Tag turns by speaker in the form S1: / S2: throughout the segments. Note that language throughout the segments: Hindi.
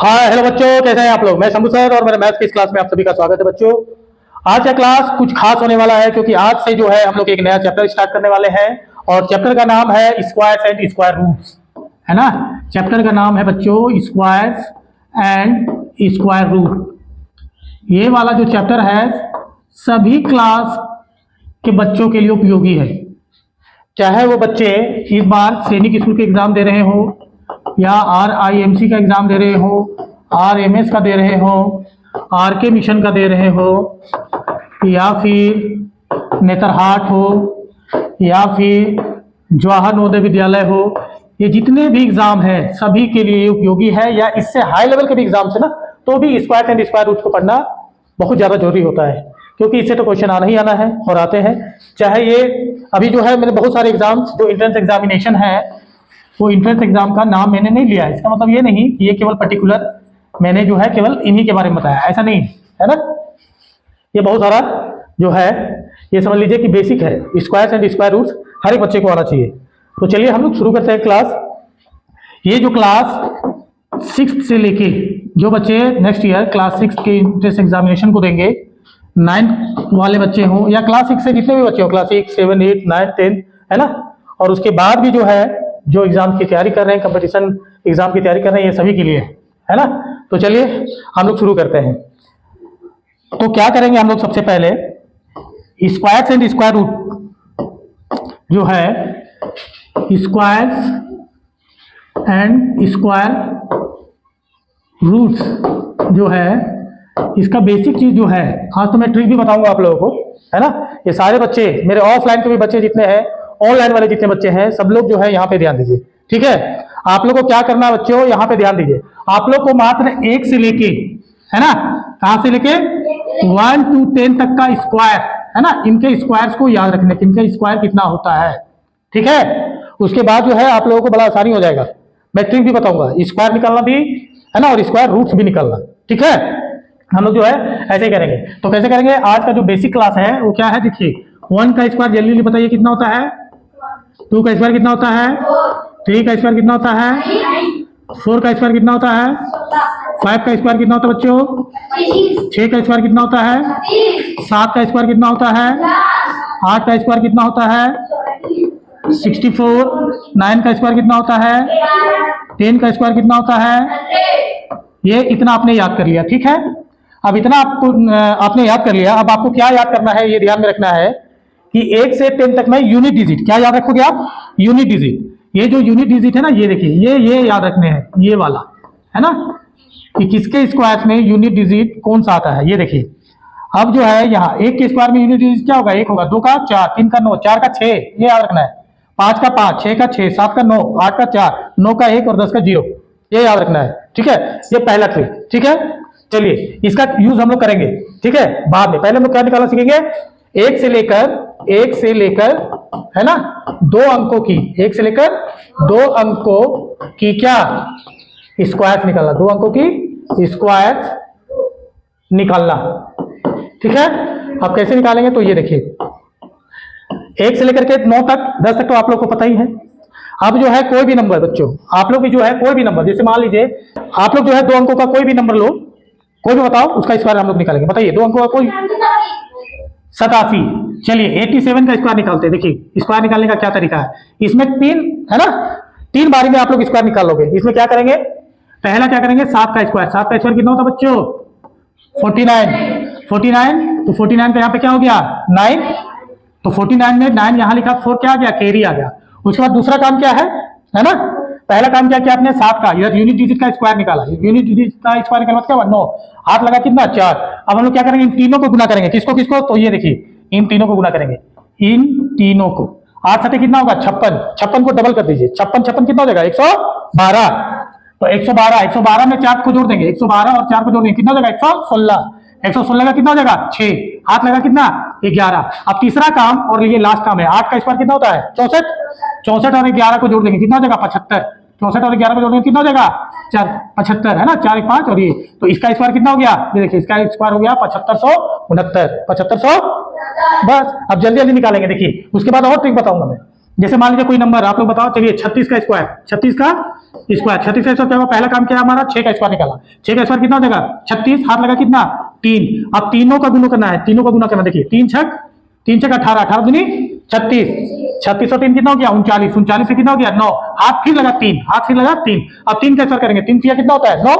S1: हाँ हेलो बच्चों, कैसे हैं आप लोग। मैं शंभू सर और मेरे मैथ्स की इस क्लास में आप सभी का स्वागत है बच्चों। आज का क्लास कुछ खास होने वाला है क्योंकि आज से जो है हम लोग एक नया चैप्टर स्टार्ट करने वाले हैं और चैप्टर का नाम है स्क्वायर्स एंड स्क्वायर रूट्स, है ना। चैप्टर का नाम है बच्चों स्क्वायर्स एंड स्क्वायर रूट। ये वाला जो चैप्टर है सभी क्लास के बच्चों के लिए उपयोगी है, चाहे वो बच्चे इस बार सैनिक स्कूल के एग्जाम दे रहे हो या RIMC का एग्जाम दे रहे हो, RMS का दे रहे हो, RK मिशन का दे रहे हो, या फिर नेतरहाट हो या फिर जवाहर नवोदय विद्यालय हो। ये जितने भी एग्जाम है सभी के लिए उपयोगी है, या इससे हाई लेवल के भी एग्जाम से ना तो भी स्क्वायर एंड स्क्वायर रूट को पढ़ना बहुत ज़्यादा जरूरी होता है, क्योंकि इससे तो क्वेश्चन आना ही आना है और आते हैं। चाहे ये अभी जो है मैंने बहुत सारे एग्जाम्स जो एंट्रेंस एग्जामिनेशन है वो एंट्रेंस एग्जाम का नाम मैंने नहीं लिया है। इसका मतलब ये नहीं कि ये केवल पर्टिकुलर मैंने जो है केवल इन्हीं के बारे में बताया, ऐसा नहीं है ना। ये बहुत सारा जो है ये समझ लीजिए कि बेसिक है, स्क्वायर्स एंड स्क्वायर रूट्स हर एक बच्चे को आना चाहिए। तो चलिए हम लोग शुरू करते हैं क्लास। ये जो क्लास 6 से लेके जो बच्चे नेक्स्ट ईयर क्लास 6 के एंट्रेंस एग्जामिनेशन को देंगे, 9 वाले बच्चे हों या क्लास 6 से जितने भी बच्चे हो, क्लास 6, 7, 8, 9, 10, है ना। और उसके बाद भी जो है जो एग्जाम की तैयारी कर रहे हैं, कंपटीशन एग्जाम की तैयारी कर रहे हैं, ये सभी के लिए है ना। तो चलिए हम लोग शुरू करते हैं। तो क्या करेंगे हम लोग, सबसे पहले स्क्वायर्स एंड स्क्वायर रूट जो है, स्क्वायर्स एंड स्क्वायर रूट्स जो है इसका बेसिक चीज जो है, आज तो मैं ट्रिक भी बताऊंगा आप लोगों को, है ना। ये सारे बच्चे मेरे ऑफलाइन के भी बच्चे जितने हैं, ऑनलाइन वाले जितने बच्चे हैं, सब लोग जो है यहाँ पे ध्यान दीजिए, ठीक है। आप लोग को क्या करना है बच्चों, यहाँ पे ध्यान दीजिए। आप लोग को मात्र 1 से लेके, है ना, कहां से लेके 1 to 10 तक का स्क्वायर, है ना, इनके स्क्वायर्स को याद रखने, इनका स्क्वायर कितना होता है, ठीक है। उसके बाद जो है आप लोगों को बड़ा आसानी हो जाएगा। मैं ट्रिक भी बताऊंगा, स्क्वायर निकालना भी है ना और स्क्वायर रूट्स भी निकालना, ठीक है। हम लोग जो है ऐसे ही करेंगे। तो कैसे करेंगे, आज का जो बेसिक क्लास है वो क्या है, देखिए 1 का स्क्वायर जल्दी जल्दी बताइए कितना होता है, 2 का स्क्वायर कितना होता है, 3 का स्क्वायर कितना होता है, 4 का स्क्वायर कितना होता है, 5 का स्क्वायर कितना होता है बच्चों, 6 का स्क्वायर कितना होता है, 7 का स्क्वायर कितना होता है, 8 का स्क्वायर कितना होता है, 64, 9 का स्क्वायर कितना होता है, 10 का स्क्वायर कितना होता है। ये इतना आपने याद कर लिया, ठीक है। अब इतना आपको आपने याद कर लिया। अब आपको क्या याद करना है, ये ध्यान में रखना है कि 1 से 10 तक में यूनिट डिजिट, क्या याद रखोगे आप, यूनिट डिजिट। ये जो यूनिट डिजिट है ना, ये देखिए ये याद रखने हैं, ये वाला, है ना, कि किसके स्क्वायर में यूनिट डिजिट कौन सा आता है, ये देखिए। अब जो है यहाँ 1 के स्क्वायर में यूनिट डिजिट क्या होगा, 1 होगा, 2 का 4, 3 का 9, 4 का 6, ये याद रखना है, 5 का 5, 6 का 6, 7 का 9, 8 का 4, 9 का 1 और 10 का 0, ये याद रखना है, ठीक है। ये पहला ट्रिक, ठीक है। चलिए इसका यूज हम लोग करेंगे, ठीक है, बाद में। पहले हम लोग क्या निकालना सीखेंगे, 1 से लेकर है ना 2 अंकों की, 1 से लेकर 2 अंकों की क्या स्क्वायर निकालना, 2 अंकों की स्क्वायर निकालना, ठीक है। अब कैसे निकालेंगे, तो ये देखिए 1 से लेकर के 9 तक, 10 तक तो आप लोग को पता ही है। अब जो है कोई भी नंबर बच्चों, आप लोग भी जो है कोई भी नंबर, जैसे मान लीजिए आप लोग जो है 2 अंकों का कोई भी नंबर लो, कोई भी बताओ, उसका स्क्वायर हम लोग निकालेंगे। बताइए 2 अंकों का कोई, 87। चलिए 87 का स्क्वायर निकालते हैं। देखिए स्क्वायर निकालने का क्या तरीका है, इसमें 3 है ना, 3 बारी में आप लोग स्क्वायर निकाल लोगे। इसमें क्या करेंगे, पहला क्या करेंगे, 7 का स्क्वायर। 7 का स्क्वायर कितना होता है बच्चों, 49। तो 49 का यहाँ पे क्या हो गया, 9। तो 49 में 9 यहाँ लिखा, 4 क्या आ गया, कैरी आ गया। उसके बाद दूसरा काम क्या है ना, पहला काम क्या किया आपने, 7 का यूनिट डिजिट का स्क्वायर निकाला। यूनिट डिजिट का स्क्वायर निकाला क्या हुआ, 9, 8 लगा कितना, 4। अब हम लोग क्या करेंगे, इन तीनों को गुना करेंगे, किसको किसको, तो ये देखिए इन तीनों को गुना करेंगे, इन तीनों को। 8 7 कितना होगा, 56। 56 को डबल कर दीजिए, 56 कितना हो जाएगा, 112। तो 112 में 4 को जोड़ देंगे, 112 और 4 को जोड़ देंगे, कितना हो जाएगा, 116। 116 का कितना हो जाएगा, 6। 8 लगा कितना, 11। अब तीसरा काम और ये लास्ट काम है, 8 का स्क्वायर कितना होता है, 64। 64 और 11 को जोड़ देंगे, कितना हो जाएगा, 75। 64 और 11 को जोड़ देंगे, कितना हो जाएगा, 75, है ना, 4 1 5। और ये तो इसका स्क्वायर कितना हो गया, ये देखिए इसका स्क्वायर हो गया 7569, 7500। बस अब जल्दी जल्दी निकालेंगे। देखिए उसके बाद और ट्रिक बताऊंगा मैं, जैसे मान लीजिए कोई नंबर आप लोग बताओ, चलिए 36 का स्क्वायर, 36 का स्क्वायर, 36 का स्क्वायर क्या हुआ? पहला काम क्या है हमारा? 6 का स्क्वायर निकाला। 6 का स्क्वायर कितना हो जाएगा? 36, हाथ लगा कितना? 3। अब तीनों का गुना करना है, तीनों का गुना करना। देखिए 3 छक 18, 18 दूनी 36, 36 और 3 कितना हो गया? 39, 39 से कितना हो गया? 9, हाथ फिर लगा 3, हाथ फिर लगा 3। अब 3 का स्क्वायर करेंगे, 3 कितना होता है? 9,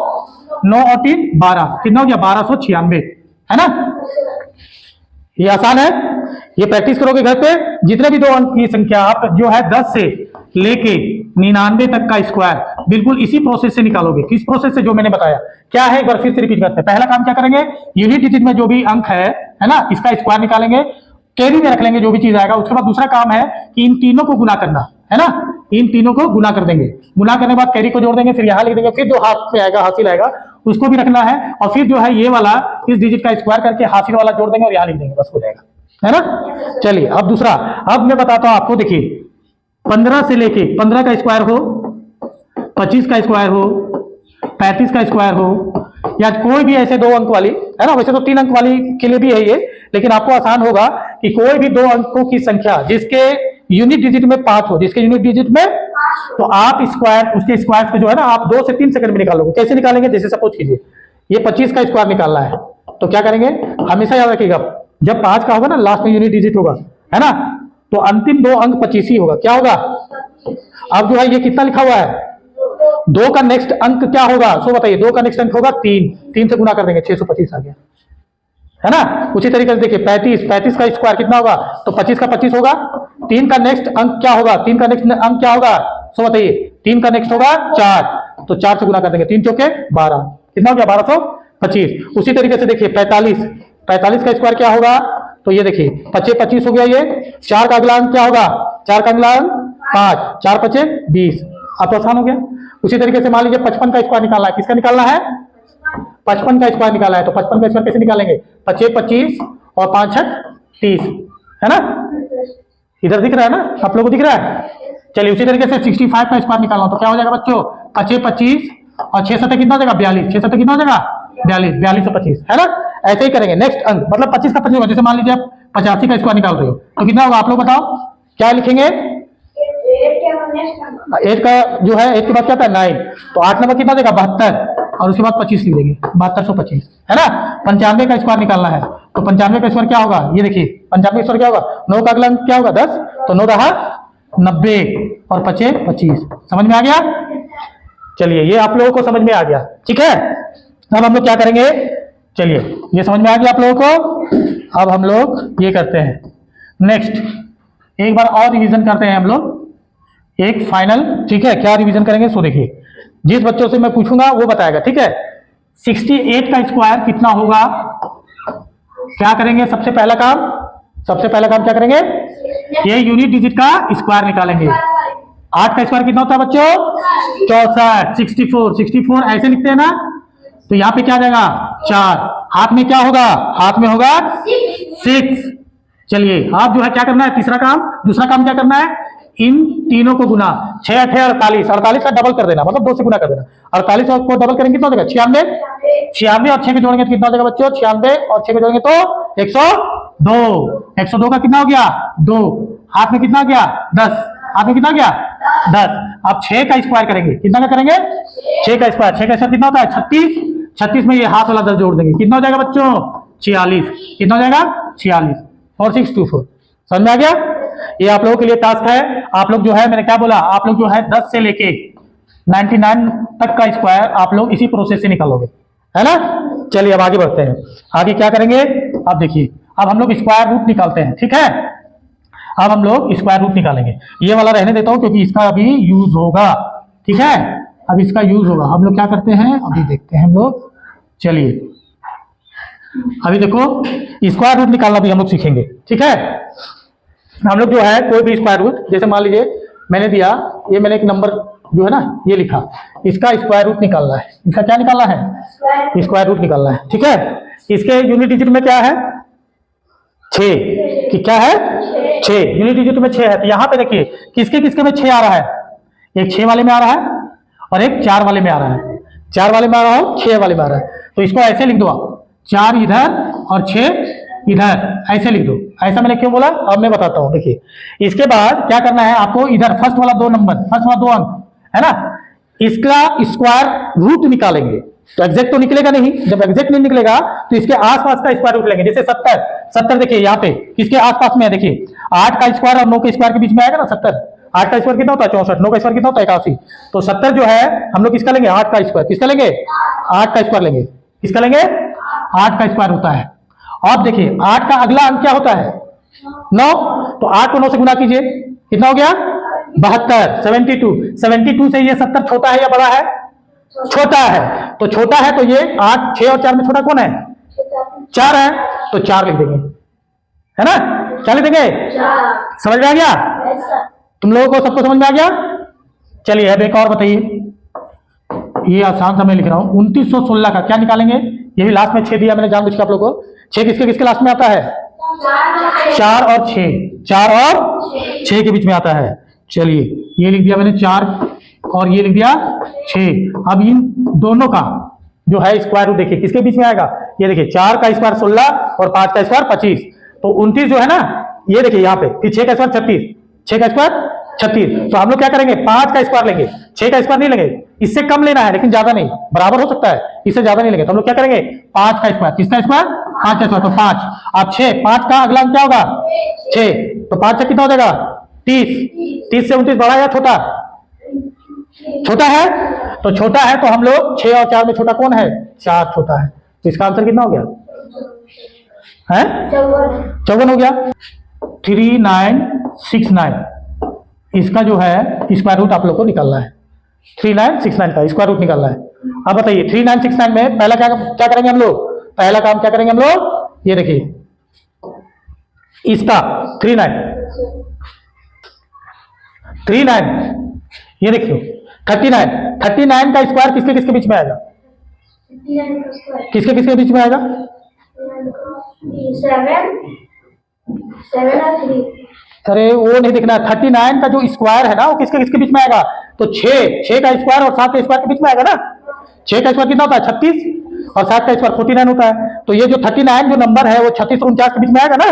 S1: 9 और 3 12, कितना हो गया? 1296, है ना? ये आसान है, ये प्रैक्टिस करोगे घर पे। जितने भी 2 अंक की संख्या आप जो है 10 से लेके 99 तक का स्क्वायर बिल्कुल इसी प्रोसेस से निकालोगे। किस प्रोसेस से? जो मैंने बताया। क्या है? एक बार फिर से रिपीट करते हैं। पहला काम क्या करेंगे? यूनिट डिजिट में जो भी अंक है ना, इसका स्क्वायर निकालेंगे, कैरी में रख लेंगे जो भी चीज आएगा। उसके बाद दूसरा काम है कि इन तीनों को गुना करना है ना, इन तीनों को गुना कर देंगे। गुना करने के बाद कैरी को जोड़ देंगे, फिर यहां लिख देंगे, फिर जो हाथ में आएगा, हासिल आएगा, उसको भी रखना है, और फिर जो है ये वाला इस डिजिट का स्क्वायर करके हासिल वाला जोड़ देंगे और यहां लिख देंगे, बस हो जाएगा, है ना। चलिए अब दूसरा, अब मैं बताता हूं आपको। देखिए 15 से लेके 15 का स्क्वायर हो, 25 का स्क्वायर हो, 35 का स्क्वायर हो, या कोई भी ऐसे 2 अंक वाली, है ना। वैसे तो 3 अंक वाली के लिए भी है ये, लेकिन आपको आसान होगा कि कोई भी 2 अंकों की संख्या जिसके यूनिट डिजिट में 5 हो, जिसके यूनिट डिजिट में, तो आप स्क्वायर, उसके स्क्वायर को जो है ना आप 2 से 3 सेकंड में निकाल लोगे। कैसे निकालेंगे? जैसे सपोज कीजिए ये 25 का स्क्वायर निकालना है, तो क्या करेंगे? हमेशा याद रखिएगा, जब 5 का होगा ना, लास्ट में यूनिट डिजिट होगा, है ना, तो अंतिम 2 अंक 25 ही होगा। क्या होगा? अब जो है ये कितना लिखा हुआ है? 2 का नेक्स्ट अंक क्या होगा? सो बताइए। 2 का नेक्स्ट अंक होगा 3, 3 से गुना कर देंगे, 625 आ गया, है ना। उसी तरीके से देखिए 35, 35 का स्क्वायर कितना होगा? तो 25 का 25 होगा। 3 का नेक्स्ट अंक क्या होगा? 3 का नेक्स्ट अंक क्या होगा? सो बताइए। 3 का नेक्स्ट होगा 4, तो 4 से गुना कर देंगे, 3 चौके 12, कितना हो गया? 1225। उसी तरीके से देखिए 45, 45 का स्क्वायर क्या होगा? तो ये देखिए 25 25 हो गया। ये 4 का अगला अंक क्या होगा? 4 का अगला अंक 5, 4 5 20। अब तो आसान हो गया। उसी तरीके से मान लीजिए 55 का स्क्वायर निकालना है। किसका निकालना है? 55 का स्क्वायर निकाला है, तो 55 का स्क्वायर कैसे निकालेंगे? 25 25 और 5 6 30, है ना। इधर दिख रहा है ना आप लोगों को? दिख रहा है। चलिए उसी तरीके से 65 का स्क्वायर निकालना हो, तो क्या हो जाएगा बच्चों? 25 25 और 6 7 कितना हो जाएगा? 42, 6 7 कितना हो जाएगा? 42, 42 से 25, है ना। ऐसे ही करेंगे। नेक्स्ट अंक मतलब 25 का 25 होगा। जैसे मान लीजिए आप 85 का स्क्वायर निकाल रहे हो, तो कितना होगा? आप लोग बताओ क्या लिखेंगे? 8 का जो है 8 के बाद क्या था? 9, तो 8 नंबर कितना देगा? 72, और उसके बाद 25 लिख देंगे, 7225, है ना। 95 का स्क्वायर निकालना है, तो 95 का स्क्वायर क्या होगा? ये देखिए 95 का स्क्वायर क्या होगा? 9 का अगला अंक क्या होगा? 10, तो 9 रहा 90 और 25 25। समझ में आ गया? चलिए ये आप लोगों को समझ में आ गया, ठीक है। अब हम लोग क्या करेंगे? चलिए ये समझ में आ गया आप लोगों को। अब हम लोग ये करते हैं, नेक्स्ट एक बार और रिवीजन करते हैं हम लोग, एक फाइनल, ठीक है। क्या रिवीजन करेंगे? सो देखिए, जिस बच्चों से मैं पूछूंगा वो बताएगा, ठीक है। 68 का स्क्वायर कितना होगा? क्या करेंगे? सबसे पहला काम क्या करेंगे? ये यूनिट डिजिट का स्क्वायर निकालेंगे। 8 का स्क्वायर कितना होता है बच्चों? 64, 64, 64 ऐसे लिखते हैं ना, तो यहाँ पे क्या आ जाएगा? 4, हाथ में क्या होगा? हाथ में होगा 6। चलिए आप जो है क्या करना है? दूसरा काम क्या करना है? इन तीनों को गुना, 6 8 48, 48 का डबल कर देना, मतलब 2 से गुना कर देना। 48 को डबल करेंगे कितना हो जाएगा? 96, 96 और 6 के जोड़ेंगे तो कितना हो जाएगा बच्चों? 96 और 6 के जोड़ेंगे तो 102, 102 का कितना हो गया? 2, हाथ में कितना हो गया? 10, हाथ में कितना हो गया? 10। अब 6 का स्क्वायर करेंगे, कितना का करेंगे? 6 का स्क्वायर, 6 का स्क्वायर कितना होता है? 36, 36 में ये हाथ वाला 10 जोड़ देंगे, कितना हो जाएगा बच्चों? 46, कितना हो जाएगा? 46, 4624। समझ में आ गया? ये आप लोगों के लिए टास्क है। आप लोग जो है, मैंने क्या बोला, आप लोग जो है 10 से लेके 99 तक का स्क्वायर आप लोग इसी प्रोसेस से निकालोगे, है ना। चलिए अब आगे बढ़ते हैं। आगे क्या करेंगे? अब देखिए, अब हम लोग स्क्वायर रूट निकालते हैं, ठीक है। अब हम लोग स्क्वायर रूट निकालेंगे। ये वाला रहने देता हूं क्योंकि इसका अभी यूज होगा, ठीक है। अब इसका यूज होगा। हम लोग क्या करते हैं अभी देखते हैं हम लोग। चलिए अभी देखो, स्क्वायर रूट निकालना भी हम लोग सीखेंगे, ठीक है। हम लोग जो है कोई भी स्क्वायर रूट, जैसे मान लीजिए मैंने दिया, ये मैंने एक नंबर जो है ना ये लिखा, इसका स्क्वायर रूट निकालना है। इसका क्या निकालना है? स्क्वायर रूट निकालना है, ठीक है। इसके यूनिट डिजिट में क्या है? 6, कि क्या है? 6, यूनिट डिजिट में 6 है। तो यहाँ पे देखिए किसके किसके में 6 आ रहा है? एक 6 वाले में आ रहा है और एक 4 वाले में आ रहा है। 4 वाले में आ रहा है, 6 वाले में आ रहा है। तो इसको ऐसे लिख दो आप, 4 इधर और 6 इधर ऐसे लिख दो। ऐसा मैंने क्यों बोला अब मैं बताता हूं। देखिए इसके बाद क्या करना है आपको, इधर फर्स्ट वाला 2 नंबर, फर्स्ट वाला 2 अंक है ना, इसका स्क्वायर रूट निकालेंगे। तो एग्जैक्ट तो निकलेगा नहीं, जब एग्जैक्ट नहीं निकलेगा तो इसके आसपास का स्क्वायर रूट लेंगे। जैसे 70 देखिए यहाँ पे किसके आसपास में है, देखिए 8 का स्क्वायर और 9 के स्क्वायर के बीच में आएगा ना 70। 8 का स्क्वायर कितना होता है 64, 9 का स्क्वायर कितना होता है 81। तो 70 जो है हम लोग किसका लेंगे, 8 का स्क्वायर। किसका लेंगे, 8 का स्क्वायर लेंगे। किसका लेंगे, 8 का स्क्वायर होता है। अब देखिए 8 का अगला अंक क्या होता है 9, तो 8 को 9 से गुना कीजिए, कितना हो गया 72, 72 से ये 70 छोटा है या बड़ा है, छोटा है। तो छोटा है तो ये 8, 6 और 4 में छोटा कौन है, 4 है, तो 4 लिख देंगे, है ना। क्या लिख देंगे, समझ में आ गया तुम लोगों को, सबको समझ में आ गया। चलिए अब एक और बताइए, ये आसान सा मैं लिख रहा हूं। 2916 का क्या निकालेंगे, ये भी लास्ट में 6 दिया मैंने जानबूझ के आप लोगों को। 6 किसके किसके लास्ट में आता है, 4 और 6, 4 और 6 के बीच में आता है। चलिए ये लिख दिया मैंने 4 और ये लिख दिया 6। अब इन दोनों का जो है स्क्वायर रूट देखिए किसके बीच में आएगा, ये देखिए 4 का स्क्वायर 16 और 5 का स्क्वायर 25, तो 29 जो है ना, ये देखिए यहाँ पे, फिर 6 का स्क्वायर 36, 6 का स्क्वायर 36। तो हम लोग क्या करेंगे 5 का स्क्वायर लेंगे, 6 का स्क्वायर नहीं लेंगे, इससे कम लेना है लेकिन ज्यादा नहीं, बराबर हो सकता है, इससे ज्यादा नहीं लेंगे। तो हम लोग क्या करेंगे 5 का स्क्वायर, किसका स्क्वायर 5 का स्क्वायर, तो 5। अब 6, 5 का अगला अंक क्या होगा 6, तो 5 से कितना हो जाएगा 30, 30 से 29 बड़ा या छोटा, छोटा है, तो छोटा है तो हम लोग 6 और 4 में छोटा कौन है, 4 छोटा है। तो इसका आंसर कितना हो गया है 54 हो गया। 3969 इसका जो है स्क्वायर रूट आप लोग को निकालना है, 3969 का स्क्वायर रूट निकालना है। अब बताइए 3969 में पहला क्या करेंगे हम लोग, पहला काम क्या करेंगे हम लोग, ये देखिए इसका 39 ये देखियो 39 का स्क्वायर किसके किसके बीच में आएगा, किसके किसके बीच में आएगा,
S2: 7 और 3।
S1: अरे वो नहीं देखना, 39 का जो स्क्वायर है ना वो किसके किसके बीच में आएगा, तो 6 का स्क्वायर और 7 का स्क्वायर के बीच में आएगा ना। 6 का स्क्वायर कितना होता है 36 और 7 का स्क्वायर 49 होता है। तो ये जो 39 जो नंबर है वो 36 और 49 के बीच में आएगा ना,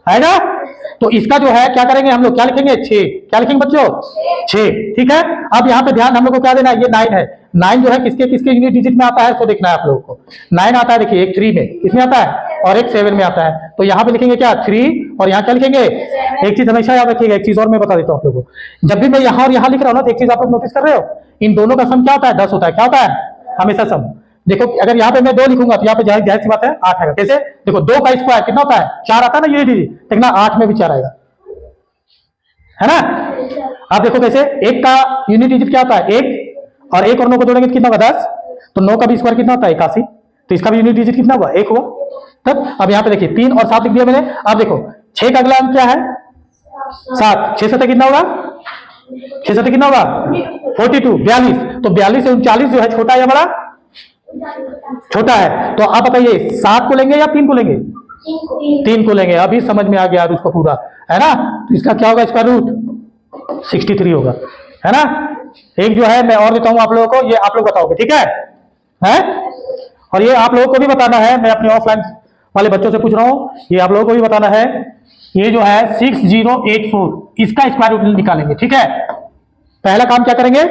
S1: आएगा। तो इसका जो है क्या करेंगे हम लोग, क्या लिखेंगे 6, क्या लिखेंगे बच्चों 6, ठीक है। अब यहाँ पे ध्यान हम लोग को क्या देना है, ये 9 है, 9 जो है किसके किसके यूनिट डिजिट में आता है इसको देखना है आप लोगों को। 9 आता है देखिए, एक 3 में किसमें आता है और एक 7 में आता है। तो यहाँ पे लिखेंगे क्या 3 और यहाँ क्या लिखेंगे, एक चीज हमेशा याद रखिएगा, एक चीज और मैं बता देता हूँ आप लोगों को, जब भी मैं यहाँ और यहाँ लिख रहा हूँ ना, तो एक चीज आप लोग नोटिस कर रहे हो, इन दोनों का सम क्या होता है 10 होता है। क्या होता है हमेशा सम, देखो अगर यहाँ पे मैं 2 लिखूंगा तो यहाँ पे जाहिर सी बात है 8 आएगा। कैसे, देखो 2 का स्क्वायर कितना होता है 4 आता है ना, ये देखना 8 में भी 4 आएगा, है ना। आप देखो कैसे, 1 का यूनिट डिजिट क्या होता है 1, और 1 और 9 को जोड़ेंगे तो कितना होगा 10, तो 9 का भी स्क्वायर कितना होता है 81, तो इसका भी यूनिट डिजिट कितना हुआ 1 हुआ। तब अब यहाँ पे देखिए 3 और 7 लिख दिया मैंने। अब देखो 6 का अगला अंक क्या है 7, 6 से कितना होगा, 6 से कितना होगा 42, 42। तो 42 से 39 जो है छोटा या बड़ा, छोटा है। तो आप बताइए 7 को लेंगे या 3 को लेंगे, 3 को लेंगे। अभी समझ में आ गया उसको पूरा, है ना। तो इसका क्या होगा स्क्वायर रूट 63 होगा, है ना। एक जो है मैं और देता हूं आप लोगों को, ये आप लोग बताओगे, ठीक है, और ये आप लोगों को भी बताना है, मैं अपने ऑफलाइन वाले बच्चों से पूछ रहा हूं, ये आप लोगों को भी बताना है। ये जो है 6084 इसका स्क्वायर रूट निकालेंगे, ठीक है। पहला काम क्या करेंगे,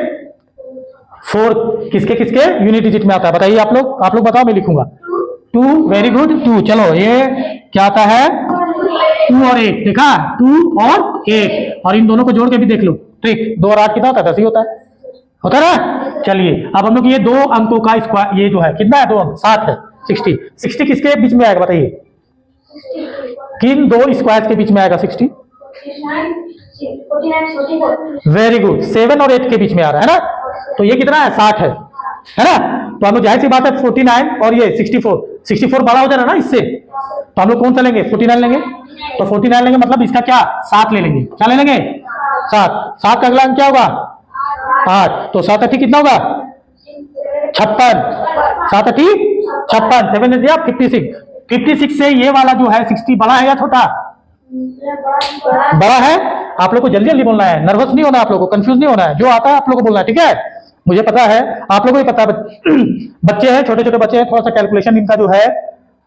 S1: 4 किसके किसके यूनिट डिजिट में आता है बताइए आप लोग बताओ, मैं लिखूंगा 2, वेरी गुड 2। चलो ये क्या आता है 2 और 1, देखा 2 और 1, और इन दोनों को जोड़ के भी देख लो, ट्रिक 2 और 8 कितना होता है 10 ही होता है ना। चलिए अब हम लोग ये 2 अंकों का स्क्वायर, ये जो है कितना है 2 अंक 7 है, 60 किसके बीच में आएगा बताइए, किन 2 स्क्वायर के बीच में आएगा 60, वेरी गुड 7 और 8 के बीच में आ रहा है ना। तो ये कितना है 60 है ना। तो हम लोग जाहिर सी बात है 49 और ये 64 बड़ा हो जा रहा है ना इससे, तो हम लोग कौन सा लेंगे 49 लेंगे। तो 49 लेंगे मतलब इसका क्या 7 ले लेंगे, क्या ले लेंगे 7 का अगला अंक क्या होगा 8, तो 7 8 कितना होगा 56, 7 8 56, 7 दिया 56 से ये वाला जो है 60 बड़ा है या छोटा, बड़ा है। आप लोग को जल्दी जल्दी बोलना है, नर्वस नहीं होना, आप लोग को कंफ्यूज नहीं होना है, जो आता है आप लोग को बोलना है, ठीक है। मुझे पता है आप लोगों को भी पता है, बच्चे हैं छोटे छोटे बच्चे हैं, थोड़ा सा कैलकुलेशन इनका जो है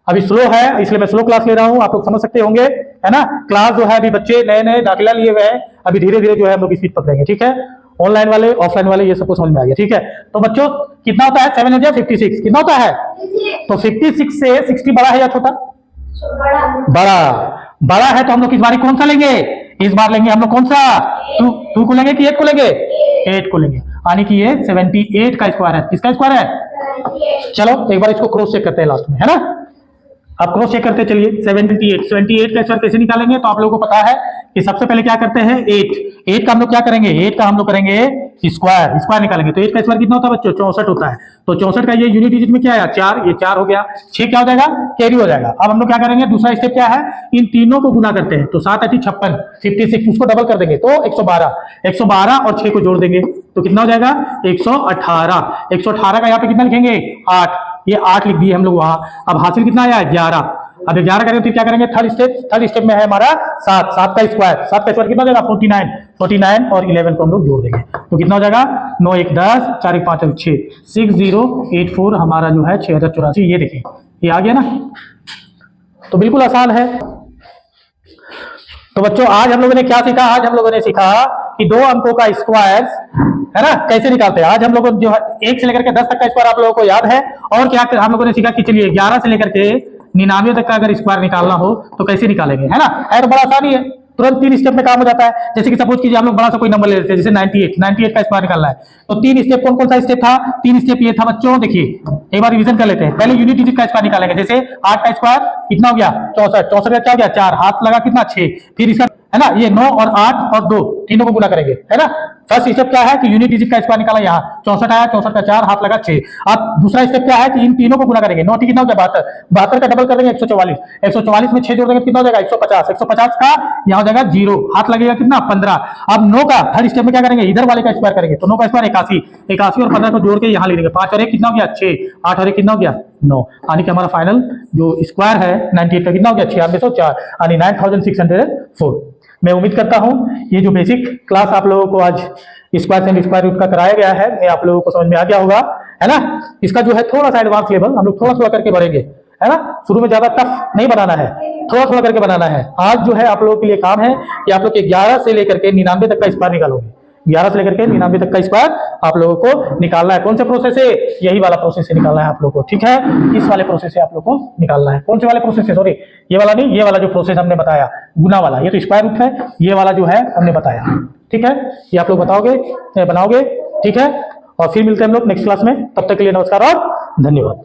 S1: अभी स्लो है इसलिए मैं स्लो क्लास ले रहा हूँ, आप लोग समझ सकते होंगे, है ना। क्लास जो है अभी बच्चे नए नए दाखिला लिए हुए हैं, अभी धीरे धीरे जो है हम लोग स्पीड पकड़ेंगे, ठीक है। ऑनलाइन वाले ऑफलाइन वाले ये सबको समझ में आ गया, ठीक है। तो बच्चों कितना होता है 7 या 56 कितना होता है? तो 56 से 60 बड़ा है या छोटा? बड़ा। बड़ा है तो हम लोग इस बार कौन सा लेंगे? इस बार लेंगे हम लोग कौन सा? 2 को लेंगे कि 8 को लेंगे? 8 को लेंगे, यानी कि ये 78 का स्क्वायर है। किसका स्क्वायर है? चलो एक बार इसको क्रॉस चेक करते हैं लास्ट में, है ना। अब क्रॉस चेक करते चलिए। 78 का स्क्वायर कैसे निकालेंगे? तो आप लोगों को पता है कि सबसे पहले क्या करते हैं 8 का हम लोग क्या करेंगे? 8 का हम लोग करेंगे स्क्वायर निकालेंगे। तो 8 का स्क्वायर कितना होता है बच्चों? 64 होता है। तो 64 का ये यूनिट डिजिट में क्या आया? 4, ये 4 हो गया। 6 क्या हो जाएगा? कैरी हो जाएगा। अब हम लोग क्या करेंगे? दूसरा स्टेप क्या है? इन तीनों को गुना करते हैं। तो 7 8 56, 56 उसको डबल कर देंगे तो 112 और 6 को जोड़ देंगे तो कितना हो जाएगा? 118। 118 का यहाँ पे कितना लिखेंगे? 8। ये 8 लिख दिए हम लोग वहां। अब हासिल कितना आया? 11। अब 11 करेंगे फिर क्या करेंगे? थर्ड स्टेप में है हमारा 7 का स्क्वायर कितना हो जाएगा? 49 और 11 को हम लोग जोड़ देंगे तो कितना हो जाएगा? 9 1 10, 4 1 5 6, 6084 हमारा जो है 6084। ये देखिए ये आ गया ना। तो बिल्कुल आसान है। तो बच्चों आज हम लोगों ने क्या सीखा? आज हम लोगों ने सीखा कि 2 अंकों का स्क्वायर, है ना, कैसे निकालते हैं। आज हम लोगों जो है 1 से लेकर के 10 तक का स्क्वायर आप लोगों को याद है। और क्या हम लोगों ने सीखा कि चलिए 11 से लेकर के 99 तक का अगर स्क्वायर निकालना हो तो कैसे निकालेंगे, है ना। है तो बड़ा आसानी है, तुरंत 3 स्टेप में काम हो जाता है। जैसे कि सपोज कीजिए हम लोग बड़ा सा कोई नंबर ले लेते हैं, जैसे 98 का स्क्वायर निकालना है। तो 3 स्टेप कौन सा स्टेप था? 3 स्टेप ये था बच्चों, देखिए एक बार रिवीजन कर लेते हैं। पहले यूनिट डिजिट का स्क्वायर निकालेंगे। जैसे 8 का स्क्वायर कितना हो गया? 64 का क्या हो गया? 4, हाथ लगा कितना? 6। फिर इसका, है ना, ये 9 और 8 और 2 तीनों को गुना करेंगे, है ना। फर्स्ट स्टेप क्या है कि यूनिट डिजिट का स्क्वायर निकाला, यहाँ 64 आया, 64 का 4, हाथ लगा 6। अब दूसरा स्टेप क्या है कि इन तीनों को गुना करेंगे। 9 कितना हो गया? 72 का डबल कर देंगे 144। 144 में 6 जोड़ देंगे कितना हो जाएगा? 150 का यहाँ हो जाएगा 0, हाथ लगेगा कितना? 15। अब 9 का थर्ड स्टेप में क्या करेंगे? इधर वाले का स्क्वायर करेंगे। तो 9 का स्क्वायर 81 और 15 को जोड़ के यहाँ लिख देंगे। 5 और 1 कितना हो गया? 6, 8 और 1 कितना हो गया? 9। यानी कि हमारा फाइनल जो स्क्वायर है 98 का कितना हो गया? 9604, यानी 9604। मैं उम्मीद करता हूं ये जो बेसिक क्लास आप लोगों को आज स्क्वायर एंड स्क्वायर रूट का कराया गया है, ये आप लोगों को समझ में आ गया होगा, है ना। इसका जो है थोड़ा सा एडवांस लेवल हम लोग थोड़ा थोड़ा करके बढ़ेंगे, है ना। शुरू में ज्यादा टफ नहीं बनाना है, थोड़ा थोड़ा करके बनाना है। आज जो है आप लोगों के लिए काम है कि आप लोग 11 से लेकर के 99 तक का स्क्वायर निकालोगे। 11 से लेकर के 99 तक का स्क्वायर आप लोगों को निकालना है। कौन से प्रोसेस से? यही वाला प्रोसेस से निकालना है आप लोगों को, ठीक है। इस वाले प्रोसेस से आप लोगों को निकालना है। कौन से वाले प्रोसेस से? सॉरी, ये वाला नहीं, ये वाला जो प्रोसेस हमने बताया गुना वाला, ये तो स्क्वायर रूट है, ये वाला जो है हमने बताया, ठीक है। ये आप लोग बनाओगे, ठीक है। और फिर मिलते हैं हम लोग नेक्स्ट क्लास में। तब तक के लिए नमस्कार और धन्यवाद।